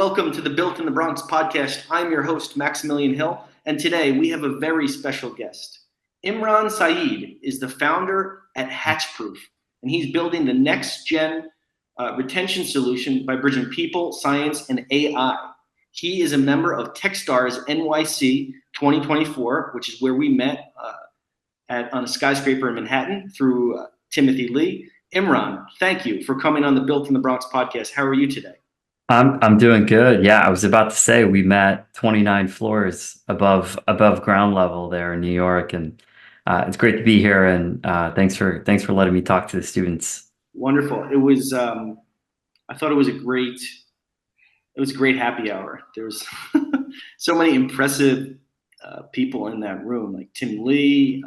welcome to the Built in the Bronx podcast. I'm your host, Maximillian Hill, and today we have a very special guest. Imran Syed is the founder at Hatchproof, and he's building the next-gen retention solution by bridging people, science, and AI. He is a member of Techstars NYC 2024, which is where we met on a skyscraper in Manhattan through Timothy Lee. Imran, thank you for coming on the Built in the Bronx podcast. How are you today? I'm doing good. Yeah, I was about to say we met 29 floors above ground level there in New York, and it's great to be here. And thanks for letting me talk to the students. Wonderful. It was. I thought it was a great happy hour. There was so many impressive people in that room, like Tim Lee,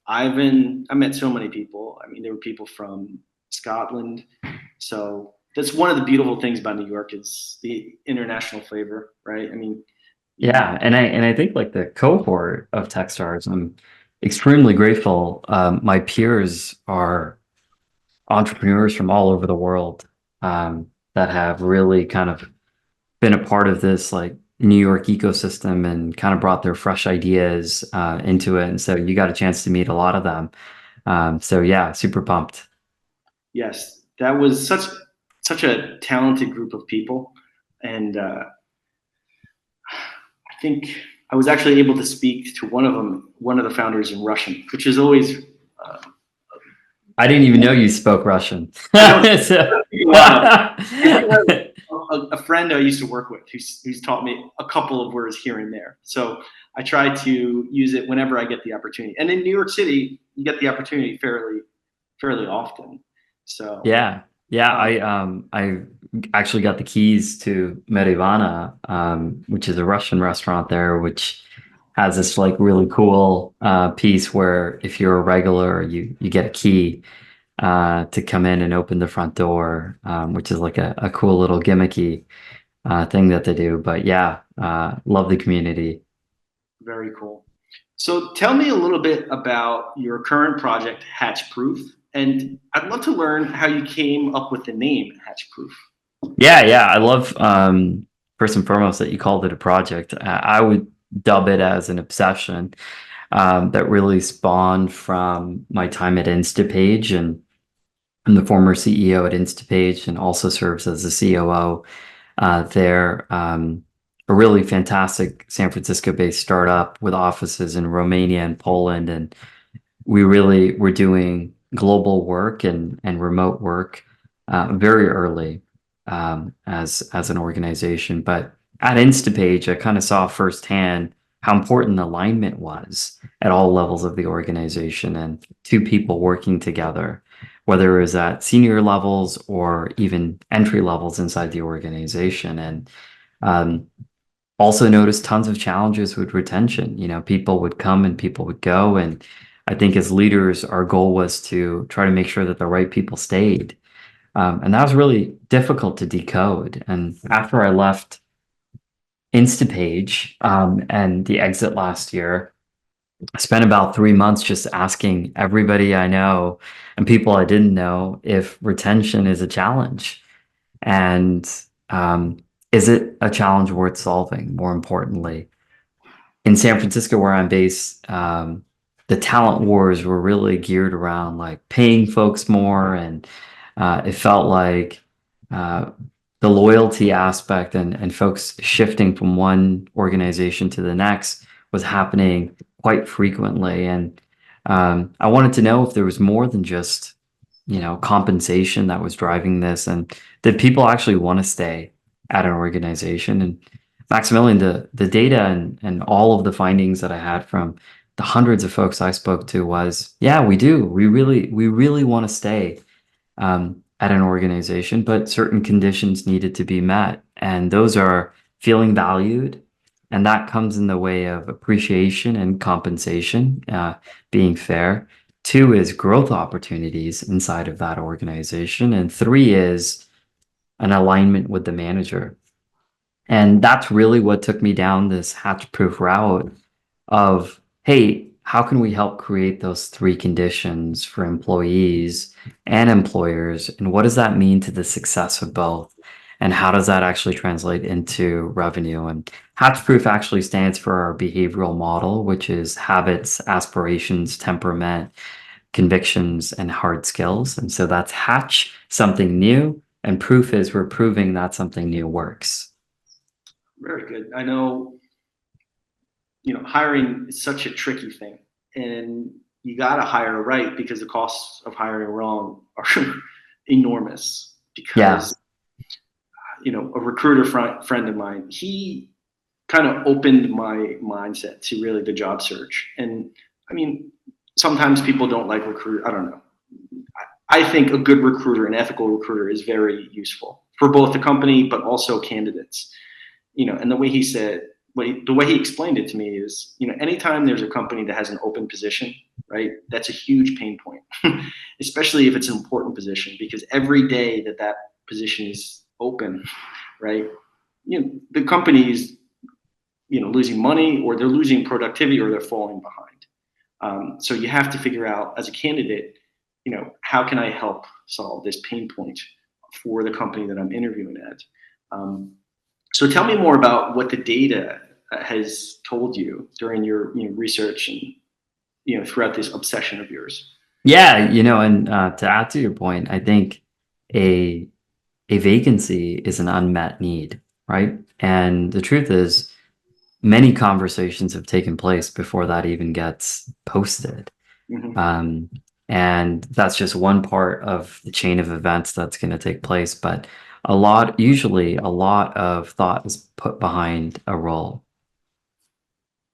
Ivan. I met so many people. I mean, there were people from Scotland. So that's one of the beautiful things about New York is the international flavor, right? I mean, Yeah, and I think like the cohort of Techstars, I'm extremely grateful. My peers are entrepreneurs from all over the world that have really kind of been a part of this like New York ecosystem and kind of brought their fresh ideas into it. And so you got a chance to meet a lot of them. So yeah, super pumped. Yes, that was such a talented group of people, and I think I was actually able to speak to one of the founders in Russian, which is always. I didn't even know you spoke Russian. A friend I used to work with who's taught me a couple of words here and there. So I try to use it whenever I get the opportunity. And in New York City, you get the opportunity fairly often. So yeah. I actually got the keys to Merivana, which is a Russian restaurant there, which has this like really cool piece where if you're a regular, you get a key to come in and open the front door, which is like a cool little gimmicky thing that they do. But yeah, love the community. Very cool. So tell me a little bit about your current project, Hatchproof, and I'd love to learn how you came up with the name Hatchproof. Yeah. I love first and foremost that you called it a project. I would dub it as an obsession that really spawned from my time at Instapage, and I'm the former CEO at Instapage and also serves as the COO there. A really fantastic San Francisco-based startup with offices in Romania and Poland, and we really were doing global work and remote work very early as an organization. But at Instapage, I kind of saw firsthand how important alignment was at all levels of the organization and two people working together, whether it was at senior levels or even entry levels inside the organization. And also noticed tons of challenges with retention. You know, people would come and people would go. And I think as leaders, our goal was to try to make sure that the right people stayed. And that was really difficult to decode. And after I left Instapage and the exit last year, I spent about 3 months just asking everybody I know and people I didn't know if retention is a challenge. And is it a challenge worth solving, more importantly? In San Francisco, where I'm based, the talent wars were really geared around like paying folks more, and it felt like the loyalty aspect and folks shifting from one organization to the next was happening quite frequently. And I wanted to know if there was more than just, compensation that was driving this, and did people actually want to stay at an organization? And Maximilian, the data and all of the findings that I had from the hundreds of folks I spoke to was, yeah, we do. We really want to stay at an organization, but certain conditions needed to be met. And those are feeling valued. And that comes in the way of appreciation and compensation, being fair. 2 is growth opportunities inside of that organization. And 3 is an alignment with the manager. And that's really what took me down this Hatchproof route of, hey, how can we help create those 3 conditions for employees and employers? And what does that mean to the success of both? and how does that actually translate into revenue? And Hatchproof actually stands for our behavioral model, which is habits, aspirations, temperament, convictions, and hard skills. And so that's hatch, something new, and proof is we're proving that something new works. Very good. I know, hiring is such a tricky thing, and you got to hire right because the costs of hiring wrong are enormous. Because, a recruiter friend of mine, he kind of opened my mindset to really the job search. And I mean, sometimes people don't like recruiter. I don't know. I think a good recruiter, an ethical recruiter, is very useful for both the company, but also candidates. And the way he said, the way he explained it to me is, anytime there's a company that has an open position, right, that's a huge pain point, especially if it's an important position, because every day that position is open, right, the company is, losing money, or they're losing productivity, or they're falling behind. So you have to figure out as a candidate, how can I help solve this pain point for the company that I'm interviewing at? So tell me more about what the data has told you during your research and throughout this obsession of yours. Yeah, and to add to your point, I think a vacancy is an unmet need, right? And the truth is, many conversations have taken place before that even gets posted. Mm-hmm. And that's just one part of the chain of events that's going to take place. But usually a lot of thought is put behind a role.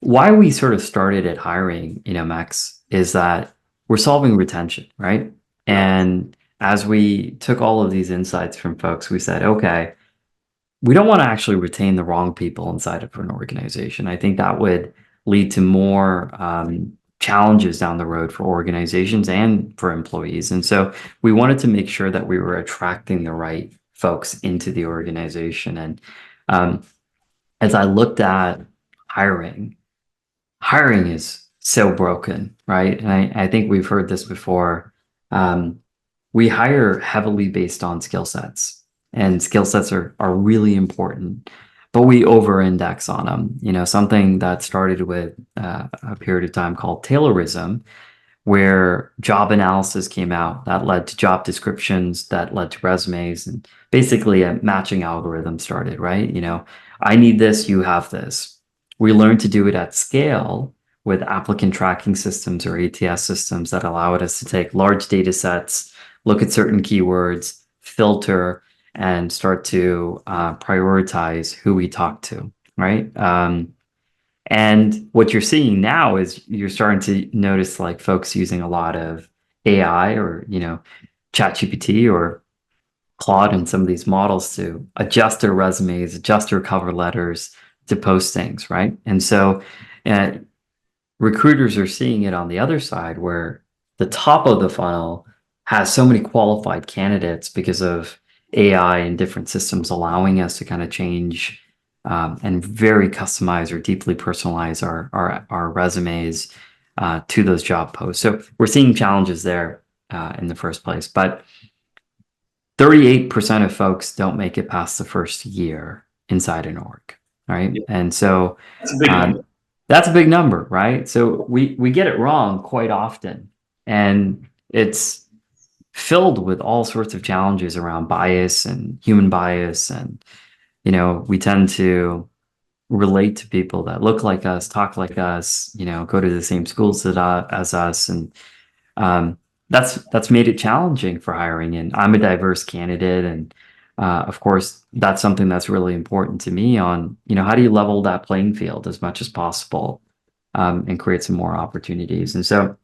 Why we sort of started at hiring, Max, is that we're solving retention, right? And as we took all of these insights from folks, we said, okay, we don't want to actually retain the wrong people inside of an organization. I think that would lead to more challenges down the road for organizations and for employees. And so we wanted to make sure that we were attracting the right folks into the organization. And as I looked at hiring is so broken, right? And I think we've heard this before. We hire heavily based on skill sets, and skill sets are really important, but we over-index on them. Something that started with a period of time called Taylorism, where job analysis came out that led to job descriptions, that led to resumes, and basically a matching algorithm started, right? I need this, you have this. We learned to do it at scale with applicant tracking systems or ATS systems that allowed us to take large data sets, look at certain keywords, filter, and start to prioritize who we talk to, right? And what you're seeing now is you're starting to notice like folks using a lot of AI or, ChatGPT or Claude and some of these models to adjust their resumes, adjust their cover letters to postings, right? And so recruiters are seeing it on the other side where the top of the funnel has so many qualified candidates because of AI and different systems allowing us to kind of change and very customize or deeply personalize our resumes to those job posts. So we're seeing challenges there in the first place. But 38% of folks don't make it past the first year inside an org, right? Yeah. And so That's a big number. right? So we get it wrong quite often, and it's filled with all sorts of challenges around bias and human bias, and we tend to relate to people that look like us, talk like us, go to the same schools as us, and that's made it challenging for hiring. And I'm a diverse candidate, and of course, that's something that's really important to me on, how do you level that playing field as much as possible and create some more opportunities. And so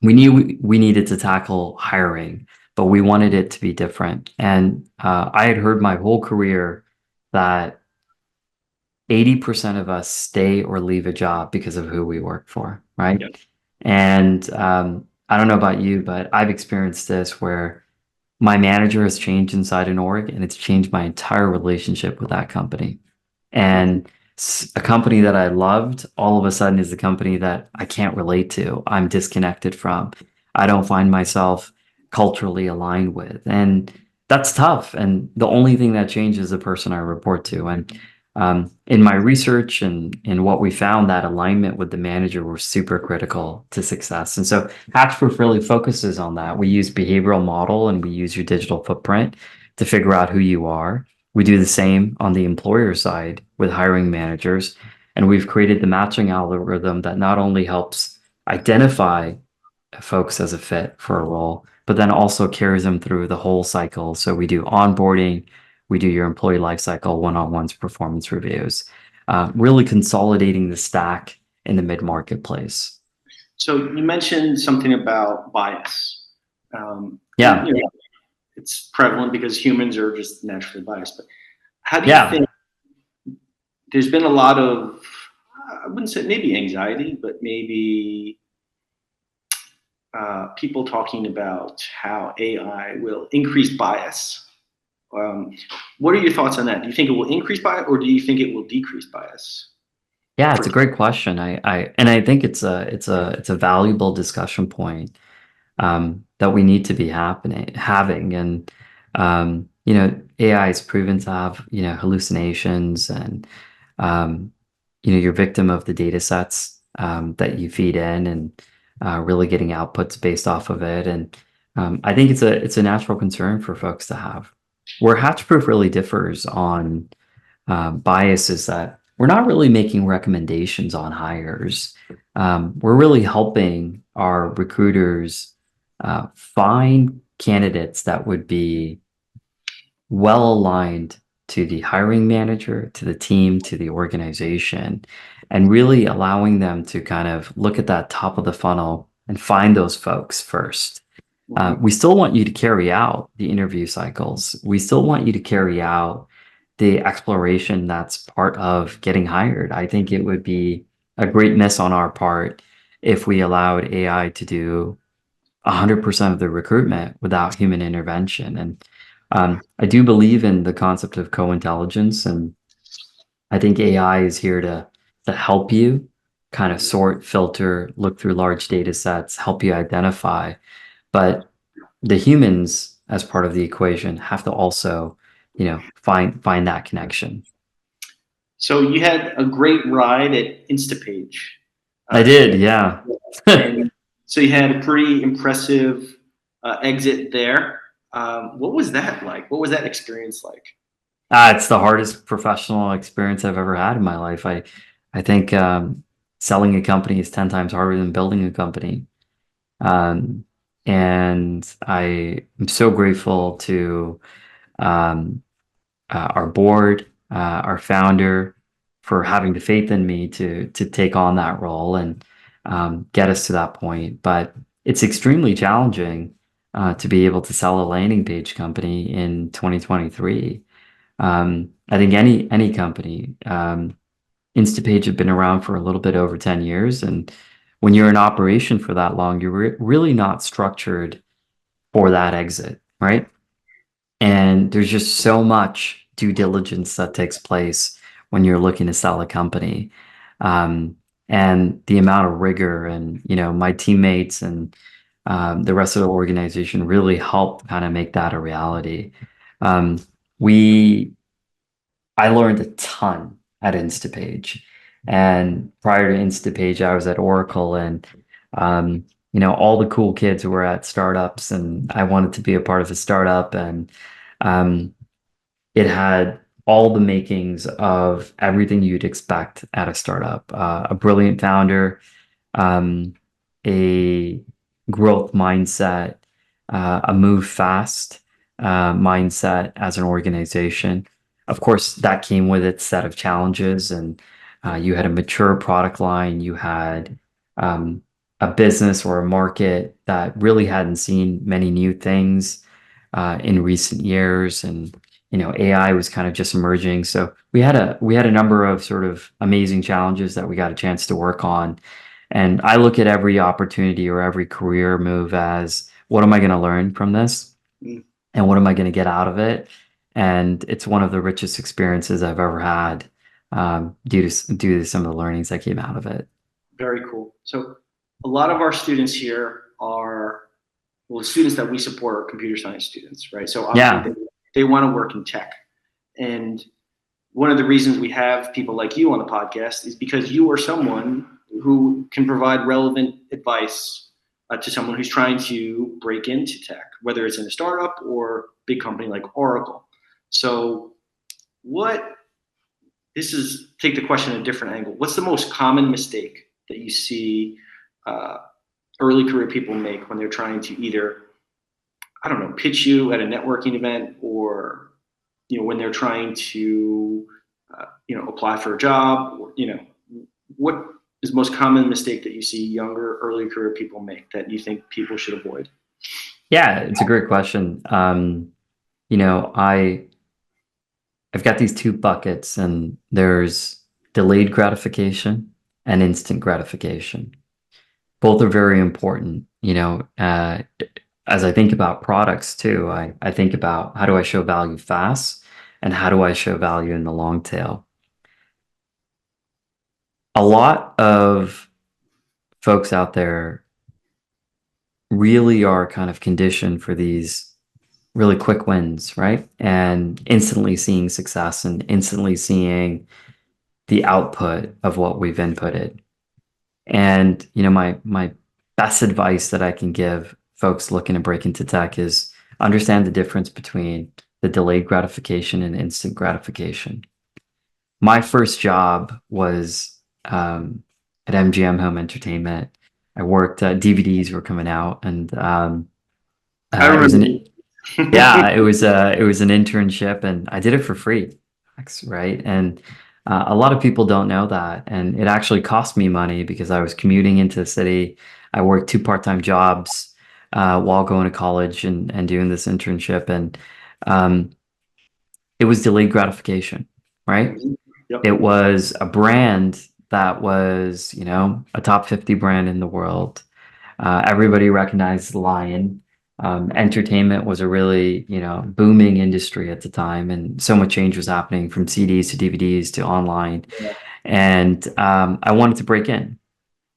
we knew we needed to tackle hiring, but we wanted it to be different. And I had heard my whole career that 80% of us stay or leave a job because of who we work for, right? Yep. And I don't know about you, but I've experienced this where my manager has changed inside an org, and it's changed my entire relationship with that company. And a company that I loved all of a sudden is a company that I can't relate to. I'm disconnected from. I don't find myself culturally aligned with. And that's tough. And the only thing that changes is the person I report to. And in my research and in what we found, that alignment with the manager was super critical to success. And so Hatchproof really focuses on that. We use behavioral model and we use your digital footprint to figure out who you are. We do the same on the employer side with hiring managers. And we've created the matching algorithm that not only helps identify folks as a fit for a role, but then also carries them through the whole cycle. So we do onboarding, we do your employee life cycle, one-on-ones, performance reviews, really consolidating the stack in the mid-marketplace. So you mentioned something about bias. Yeah. You know, it's prevalent because humans are just naturally biased. But how do you think there's been a lot of, I wouldn't say maybe anxiety, but maybe people talking about how AI will increase bias. What are your thoughts on that? Do you think it will increase bias, or do you think it will decrease bias? Yeah, it's a great question. I think it's a valuable discussion point that we need to be having. And AI is proven to have hallucinations, and you're victim of the data sets that you feed in, and really getting outputs based off of it. And I think it's a natural concern for folks to have. Where Hatchproof really differs on bias is that we're not really making recommendations on hires. We're really helping our recruiters find candidates that would be well aligned to the hiring manager, to the team, to the organization, and really allowing them to kind of look at that top of the funnel and find those folks first. We still want you to carry out the interview cycles. We still want you to carry out the exploration that's part of getting hired. I think it would be a great miss on our part if we allowed AI to do 100% of the recruitment without human intervention. And I do believe in the concept of co-intelligence, and I think AI is here to help you kind of sort, filter, look through large data sets, help you identify. But the humans, as part of the equation, have to also, find that connection. So you had a great ride at Instapage. I did, yeah. And so you had a pretty impressive exit there. What was that like? What was that experience like? It's the hardest professional experience I've ever had in my life. I think selling a company is 10 times harder than building a company. And I am so grateful to our board, our founder, for having the faith in me to take on that role and get us to that point. But it's extremely challenging to be able to sell a landing page company in 2023. I think any company, Instapage had been around for a little bit over 10 years, and when you're in operation for that long, you're really not structured for that exit, right? And there's just so much due diligence that takes place when you're looking to sell a company. And the amount of rigor, and my teammates and the rest of the organization really helped kind of make that a reality. I learned a ton at Instapage, and prior to Instapage, I was at Oracle, and all the cool kids who were at startups, and I wanted to be a part of a startup, and it had all the makings of everything you'd expect at a startup: a brilliant founder, a growth mindset, a move fast mindset as an organization. Of course, that came with its set of challenges, and you had a mature product line. You had a business or a market that really hadn't seen many new things in recent years, and AI was kind of just emerging. So we had a number of sort of amazing challenges that we got a chance to work on. And I look at every opportunity or every career move as, what am I going to learn from this? And what am I going to get out of it? And it's one of the richest experiences I've ever had due to some of the learnings that came out of it. Very cool. So a lot of our students here are well, the students that we support are computer science students, right? So Yeah. obviously they want to work in tech. And one of the reasons we have people like you on the podcast is because you are someone who can provide relevant advice to someone who's trying to break into tech, whether it's in a startup or big company like Oracle. So take the question a different angle. What's the most common mistake that you see early career people make when they're trying to either, I don't know, pitch you at a networking event, or, when they're trying to, apply for a job, or, what is the most common mistake that you see younger early career people make that you think people should avoid? Yeah, it's a great question. I've got these two buckets, and there's delayed gratification and instant gratification. Both are very important. As I think about products too, I think about, how do I show value fast, and how do I show value in the long tail? A lot of folks out there really are kind of conditioned for these really quick wins, right? And instantly seeing success and instantly seeing the output of what we've inputted. And my best advice that I can give folks looking to break into tech is understand the difference between the delayed gratification and instant gratification. My first job was at MGM Home Entertainment. I worked, DVDs were coming out, and I it was remember. it was an internship, and I did it for free, right? And a lot of people don't know that, and it actually cost me money because I was commuting into the city. I worked two part-time jobs while going to college and doing this internship, and um, it was delayed gratification, right? Yep. It was a brand that was, a top 50 brand in the world. Everybody recognized Lion. Entertainment was a really, booming industry at the time, and so much change was happening from CDs to DVDs to online. Yeah. And I wanted to break in.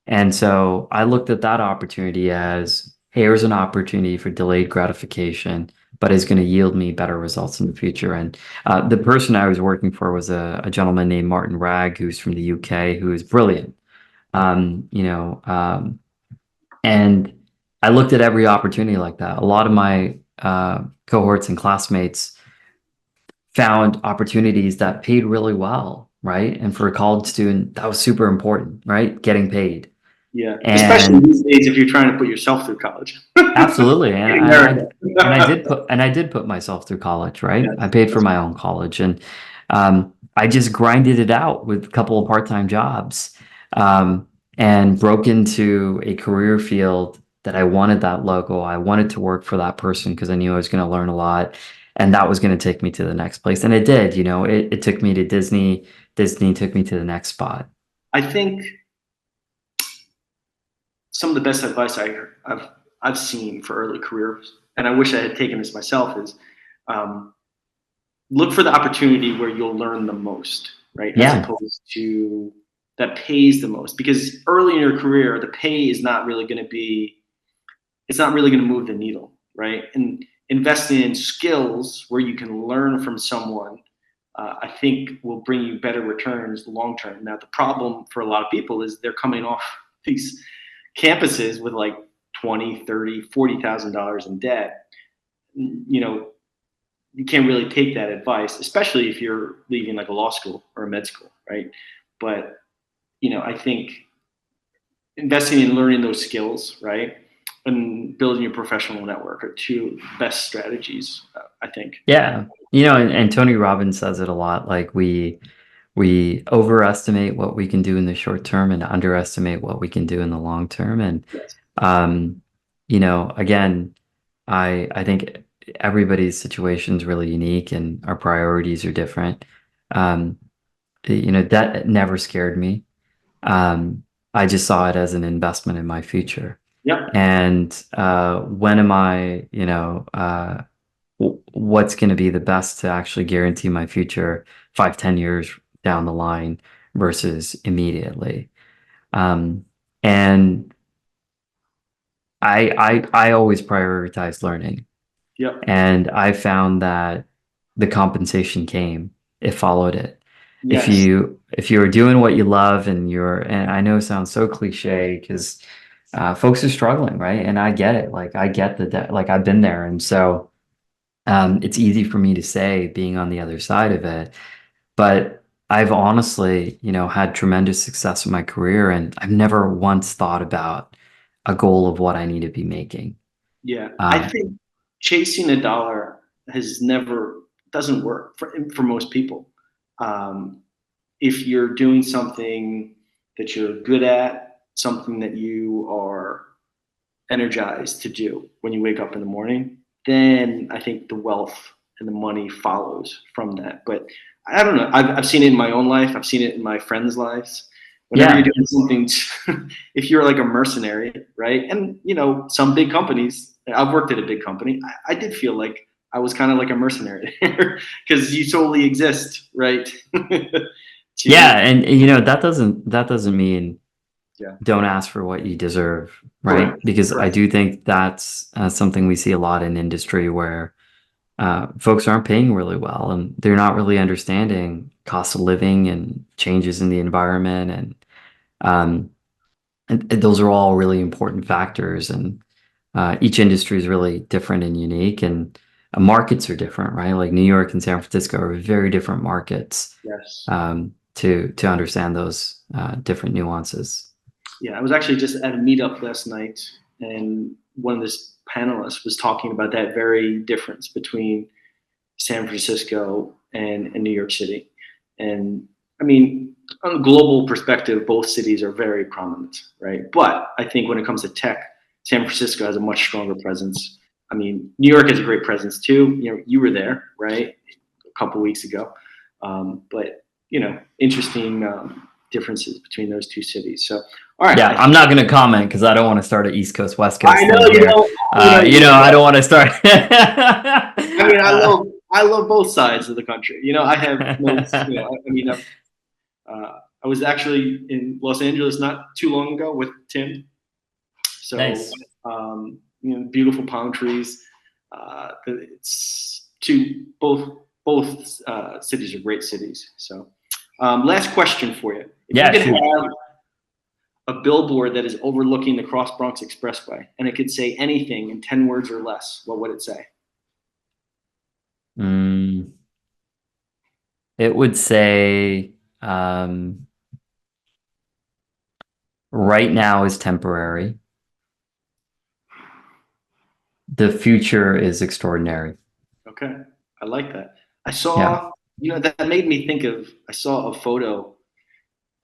And so I looked at that opportunity as, here's an opportunity for delayed gratification, but is going to yield me better results in the future. And the person I was working for was a gentleman named Martin Ragg, who's from the UK, who is brilliant. And I looked at every opportunity like that. A lot of my cohorts and classmates found opportunities that paid really well, right? And for a college student, that was super important, right? Getting paid. Yeah. Especially And these days if you're trying to put yourself through college. absolutely. In America. And I did put myself through college, right? I Yes, paid for that's my own college, and I just grinded it out with a couple of part-time jobs, and broke into a career field that I wanted. That logo, I wanted to work for that person because I knew I was going to learn a lot, and that was going to take me to the next place. And it did. It took me to Disney. Disney took me to the next spot. I think some of the best advice I've seen for early careers, and I wish I had taken this myself, is look for the opportunity where you'll learn the most, right? As Yeah. opposed to that pays the most, because early in your career, the pay is not really going to be, it's not really going to move the needle, right? And investing in skills where you can learn from someone, I think will bring you better returns long term. Now, the problem for a lot of people is they're coming off these campuses with like $20,000, $30,000, $40,000 in debt. You can't really take that advice, especially if you're leaving like a law school or a med school, right? But I think investing in learning those skills, right, and building your professional network are two best strategies, I think. Yeah. And Tony Robbins says it a lot, like we overestimate what we can do in the short term and underestimate what we can do in the long term. And Yes. again, I think everybody's situation is really unique and our priorities are different. That never scared me. I just saw it as an investment in my future. Yep. And when am I, what's going to be the best to actually guarantee my future 5, 10 years down the line versus immediately. And I always prioritize learning. Yep. And I found that the compensation came, it followed it. Yes. If you're doing what you love and I know it sounds so cliche because folks are struggling, right? And I get it. Like I get like I've been there. And so it's easy for me to say being on the other side of it. But I've honestly, had tremendous success in my career, and I've never once thought about a goal of what I need to be making. Yeah. I Um, think chasing a dollar doesn't work for most people. Um, if you're doing something that you're good at, something that you are energized to do when you wake up in the morning, then I think the wealth and the money follows from that. But I don't know. I've seen it in my own life. I've seen it in my friends' lives. Whenever you're yeah, doing something, if you're like a mercenary, right? And some big companies. I've worked at a big company. I did feel like I was kind of like a mercenary because you solely exist, right? yeah, to and that doesn't mean Yeah, don't ask for what you deserve, right? correct, Because I correct. do think that's something we see a lot in industry where folks aren't paying really well and they're not really understanding cost of living and changes in the environment, um, and those are all really important factors. And each industry is really different and unique, and markets are different, right? Like New York and San Francisco are very different markets Yes. to understand those different nuances. Yeah, I was actually just at a meetup last night, and one of the panelists was talking about that very difference between San Francisco and New York City. And I mean, on a global perspective, both cities are very prominent, right? But I think when it comes to tech, San Francisco has a much stronger presence. I mean, New York has a great presence too. You were there, right, a couple weeks ago. But interesting differences between those two cities. So, all right, Yeah, I'm not going to comment because I don't want to start an East Coast West I Coast know thing here. I don't want to start. I mean, I love both sides of the country. I have no. I mean, I was actually in Los Angeles not too long ago with Tim. So, Nice. beautiful palm trees. It's both cities are great cities. So, last question for you: if you Yeah, could shoot. have a billboard that is overlooking the Cross Bronx Expressway, and it could say anything in 10 words or less, what would it say? Mm, it would say, um, right now is temporary. The future is extraordinary. Okay, I like that. I Yeah. saw, that made me think of. I saw a photo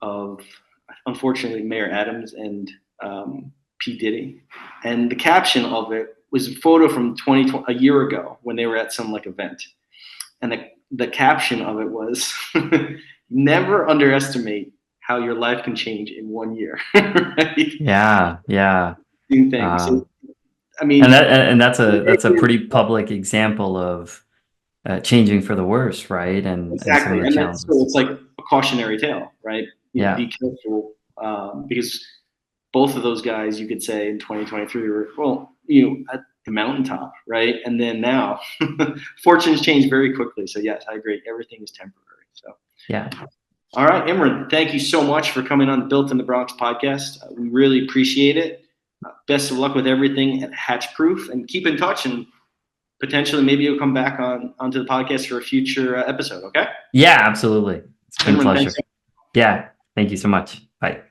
of, unfortunately, Mayor Adams and P. Diddy, and the caption of it was a photo from 2020, a year ago, when they were at some like event, and the caption of it was, "Never underestimate how your life can change in 1 year." Right? Yeah. Yeah. Same thing. So, Um, I and mean, that's a pretty public example of changing for the worse, right? And some of exactly, the and so challenges. it's like a cautionary tale, right? Yeah. Be careful, because both of those guys, you could say in 2023, were at the mountaintop, right? And then now, fortunes change very quickly. So yes, I agree. Everything is temporary. So, Yeah. all right, Imran, thank you so much for coming on the Built in the Bronx podcast. We really appreciate it. Best of luck with everything at Hatchproof, and keep in touch, and potentially maybe you'll come back onto the podcast for a future episode. Okay, Yeah, absolutely. It's been a Imran, thanks. pleasure. Yeah. Thank you so much. Bye.